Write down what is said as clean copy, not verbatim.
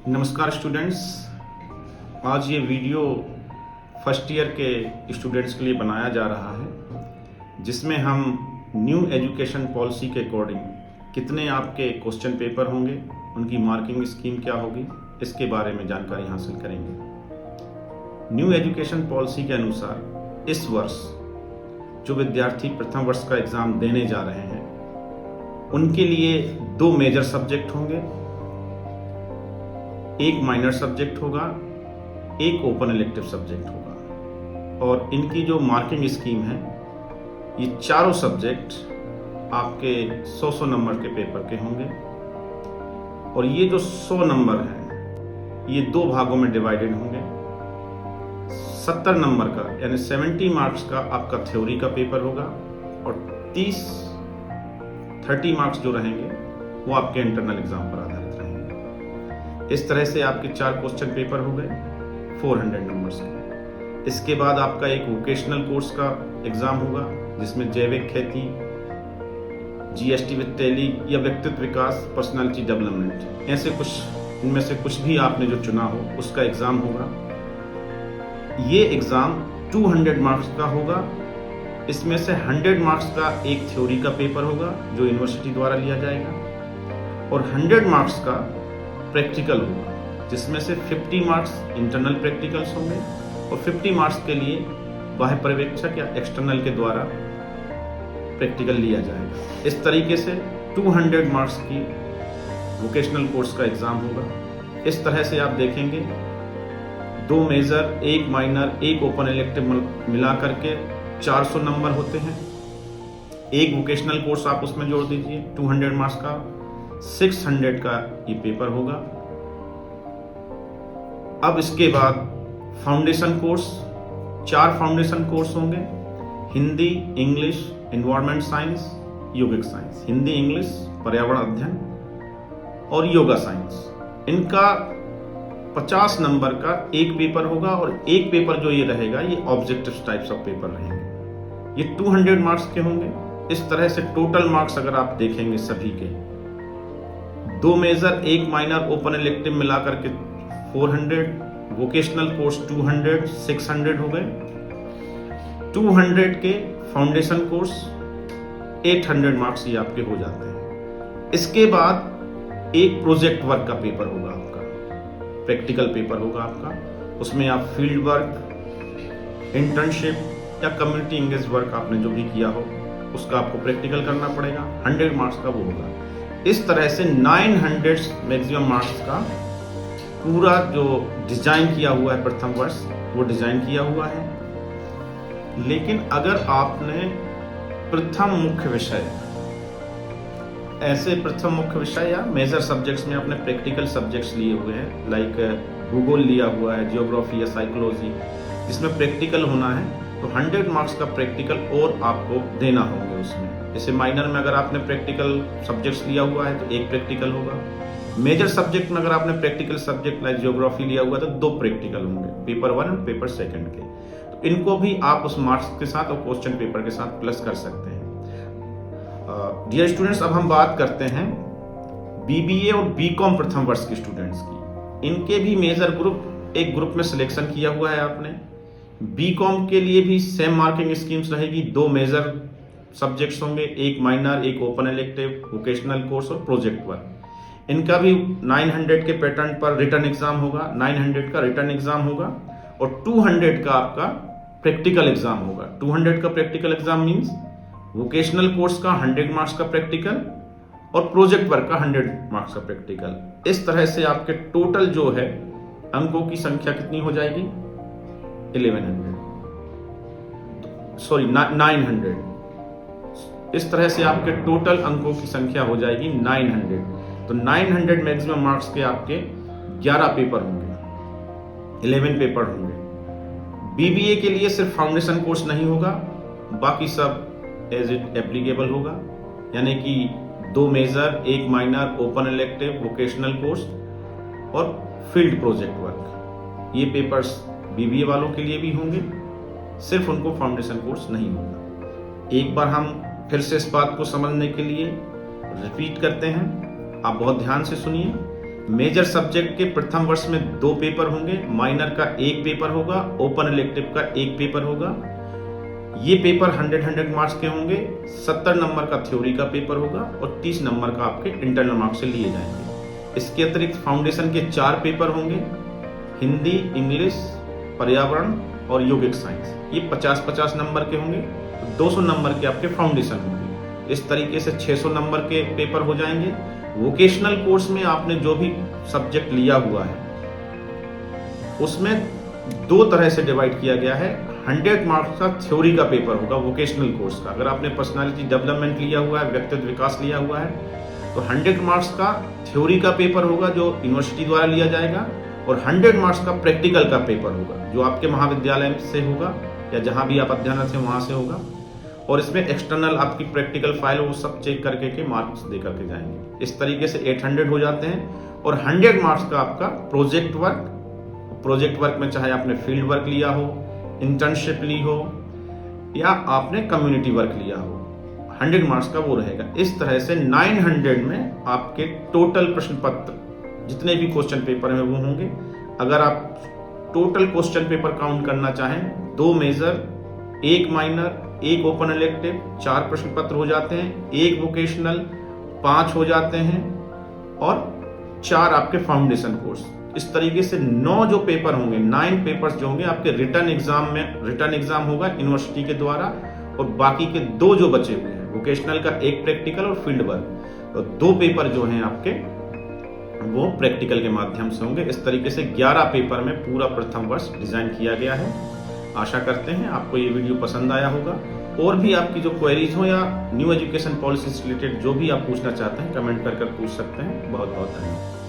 नमस्कार स्टूडेंट्स। आज ये वीडियो फर्स्ट ईयर के स्टूडेंट्स के लिए बनाया जा रहा है, जिसमें हम न्यू एजुकेशन पॉलिसी के अकॉर्डिंग कितने आपके क्वेश्चन पेपर होंगे, उनकी मार्किंग स्कीम क्या होगी, इसके बारे में जानकारी हासिल करेंगे। न्यू एजुकेशन पॉलिसी के अनुसार इस वर्ष जो विद्यार्थी प्रथम वर्ष का एग्ज़ाम देने जा रहे हैं, उनके लिए 2 मेजर सब्जेक्ट होंगे, एक माइनर सब्जेक्ट होगा, एक ओपन इलेक्टिव सब्जेक्ट होगा। और इनकी जो मार्किंग स्कीम है, ये चारों सब्जेक्ट आपके 100 नंबर के पेपर के होंगे। और ये जो 100 नंबर हैं, ये 2 भागों में डिवाइडेड होंगे। 70 नंबर का यानी 70 मार्क्स का आपका थ्योरी का पेपर होगा और 30 मार्क्स जो रहेंगे वो आपके इंटरनल एग्जाम पर आधारित रहेंगे। इस तरह से आपके 4 क्वेश्चन पेपर हो गए 400 नंबर्स के। इसके बाद आपका एक वोकेशनल कोर्स का एग्जाम होगा, जिसमें जैविक खेती, जीएसटी विद टैली या व्यक्तित्व विकास, पर्सनालिटी डेवलपमेंट, ऐसे कुछ इनमें से कुछ भी आपने जो चुना हो उसका एग्जाम होगा। ये एग्जाम 200 मार्क्स का होगा। इसमें से 100 मार्क्स का एक थ्योरी का पेपर होगा जो यूनिवर्सिटी द्वारा लिया जाएगा और 100 मार्क्स का प्रैक्टिकल होगा, जिसमें से 50 मार्क्स इंटरनल प्रैक्टिकल्स होंगे और 50 मार्क्स के लिए बाह्य पर्यवेक्षक या एक्सटर्नल के द्वारा प्रैक्टिकल लिया जाएगा। इस तरीके से 200 मार्क्स की वोकेशनल कोर्स का एग्जाम होगा। इस तरह से आप देखेंगे 2 मेजर, एक माइनर, एक ओपन इलेक्टिव मिला करके 400 नंबर होते हैं। एक वोकेशनल कोर्स आप उसमें जोड़ दीजिए 200 मार्क्स का, 600 का ये पेपर होगा। अब इसके बाद फाउंडेशन कोर्स, 4 फाउंडेशन कोर्स होंगे, हिंदी, इंग्लिश, एनवायरमेंट साइंस, योगिक साइंस। हिंदी, इंग्लिश, पर्यावरण अध्ययन और योगा साइंस। इनका 50 नंबर का एक पेपर होगा और एक पेपर जो ये रहेगा, ये ऑब्जेक्टिव टाइप्स ऑफ पेपर रहेंगे। ये 200 मार्क्स के होंगे। इस तरह से टोटल मार्क्स अगर आप देखेंगे सभी के 2 मेजर, एक माइनर, ओपन इलेक्टिव मिलाकर के 400, वोकेशनल कोर्स 200, 600 हो गए। 200 के फाउंडेशन कोर्स 800 मार्क्स ये आपके हो जाते हैं। इसके बाद एक प्रोजेक्ट वर्क का पेपर होगा आपका, प्रैक्टिकल पेपर होगा आपका। उसमें आप फील्ड वर्क, इंटर्नशिप या कम्युनिटी इंगेज वर्क आपने जो भी किया हो उसका आपको प्रैक्टिकल करना पड़ेगा। 100 मार्क्स का वो होगा। इस तरह से 900 मैक्सिमम मार्क्स का पूरा जो डिजाइन किया हुआ है प्रथम वर्ष, वो डिजाइन किया हुआ है। लेकिन अगर आपने प्रथम मुख्य विषय, ऐसे प्रथम मुख्य विषय या मेजर सब्जेक्ट्स में अपने प्रैक्टिकल सब्जेक्ट्स लिए हुए हैं, लाइक भूगोल लिया हुआ है, जियोग्राफी या साइकोलॉजी, जिसमें प्रैक्टिकल होना है, तो 100 मार्क्स का प्रैक्टिकल और आपको देना होंगे उसमें। जैसे माइनर में अगर आपने प्रैक्टिकल सब्जेक्ट्स लिया हुआ है तो एक प्रैक्टिकल होगा। मेजर सब्जेक्ट में अगर आपने प्रैक्टिकल सब्जेक्ट लाइक जियोग्राफी लिया हुआ है तो 2 प्रैक्टिकल होंगे, पेपर 1 और पेपर 2 के। तो इनको भी आप उस मार्क्स के साथ और क्वेश्चन पेपर के साथ प्लस कर सकते हैं। डियर स्टूडेंट्स, अब हम बात करते हैं बीबीए और बीकॉम प्रथम वर्ष के स्टूडेंट्स की। इनके भी मेजर ग्रुप, एक ग्रुप में सिलेक्शन किया हुआ है आपने। बीकॉम के लिए भी सेम मार्किंग स्कीम्स रहेगी। 2 मेजर सब्जेक्ट्स होंगे, एक माइनर, एक ओपन इलेक्टिव, वोकेशनल कोर्स और प्रोजेक्ट वर्क। इनका भी 900 के पैटर्न पर रिटर्न एग्जाम होगा। 900 का रिटर्न एग्जाम होगा और 200 का आपका प्रैक्टिकल एग्जाम होगा। 200 का practical exam means vocational course का 100 मार्क्स का प्रैक्टिकल और प्रोजेक्ट वर्क का 100 मार्क्स का प्रैक्टिकल। इस तरह से आपके टोटल जो है अंकों की संख्या कितनी हो जाएगी? 900। इस तरह से आपके टोटल अंकों की संख्या हो जाएगी 900। तो 900 मैक्सिमम मार्क्स के आपके 11 पेपर होंगे, 11 पेपर होंगे। बीबीए के लिए सिर्फ फाउंडेशन कोर्स नहीं होगा, बाकी सब एज इट एप्लीकेबल होगा, यानी कि 2 मेजर, एक minor, open elective, vocational course और फील्ड प्रोजेक्ट वर्क। ये पेपर्स बीबीए वालों के लिए भी होंगे, सिर्फ उनको फाउंडेशन कोर्स नहीं होगा। एक बार हम फिर से इस बात को समझने के लिए रिपीट करते हैं, आप बहुत ध्यान से सुनिए। मेजर सब्जेक्ट के प्रथम वर्ष में 2 पेपर होंगे, माइनर का 1 पेपर होगा, ओपन इलेक्टिव का 1 पेपर होगा। ये पेपर 100 मार्क्स के होंगे। 70 नंबर का थ्योरी का पेपर होगा और 30 नंबर का आपके इंटरनल मार्क्स से लिए जाएंगे। इसके अतिरिक्त फाउंडेशन के 4 पेपर होंगे, हिंदी, इंग्लिश, पर्यावरण और यौगिक साइंस। ये 50-50 नंबर के होंगे। 200 नंबर के आपके फाउंडेशन होंगे। इस तरीके से 600 नंबर के पेपर हो जाएंगे। वोकेशनल कोर्स में आपने जो भी सब्जेक्ट लिया हुआ है उसमें 2 तरह से डिवाइड किया गया है। 100 मार्क्स का थ्योरी का पेपर होगा वोकेशनल कोर्स का। अगर आपने पर्सनालिटी डेवलपमेंट लिया हुआ है, व्यक्तित्व विकास लिया हुआ है, तो 100 मार्क्स का थ्योरी का पेपर होगा जो यूनिवर्सिटी द्वारा लिया जाएगा, और 100 मार्क्स का प्रैक्टिकल का पेपर होगा जो आपके महाविद्यालय से होगा या जहां भी आप अध्ययनरत हैं वहां से होगा। और इसमें एक्सटर्नल आपकी प्रैक्टिकल फाइल वो सब चेक करके के मार्क्स दे करके जाएंगे। इस तरीके से 800 हो जाते हैं। और 100 मार्क्स का आपका प्रोजेक्ट वर्क में चाहे आपने फील्ड वर्क लिया हो, इंटर्नशिप ली हो या आपने कम्युनिटी वर्क लिया हो, 100 मार्क्स का वो रहेगा। इस तरह से 900 में आपके टोटल प्रश्न पत्र जितने भी क्वेश्चन पेपर में वो होंगे। अगर आप टोटल क्वेश्चन पेपर काउंट करना चाहें, 2 मेजर, 1 माइनर, 1 ओपन इलेक्टिव, 4 प्रश्न पत्र हो जाते हैं, 1 वोकेशनल, 5 हो जाते हैं और 4 आपके फाउंडेशन कोर्स। इस तरीके से 9 जो पेपर होंगे, 9 पेपर्स जो होंगे आपके रिटर्न एग्जाम होगा यूनिवर्सिटी के द्वारा, और बाकी के 2 जो बचे हुए हैं, वोकेशनल का 1 प्रैक्टिकल और फील्ड वर्क, तो 2 पेपर जो हैं आपके वो प्रैक्टिकल के माध्यम से होंगे। इस तरीके से 11 पेपर में पूरा प्रथम वर्ष डिजाइन किया गया है। आशा करते हैं आपको ये वीडियो पसंद आया होगा। और भी आपकी जो क्वेरीज हो या न्यू एजुकेशन पॉलिसी से रिलेटेड जो भी आप पूछना चाहते हैं, कमेंट कर पूछ सकते हैं। बहुत बहुत धन्यवाद।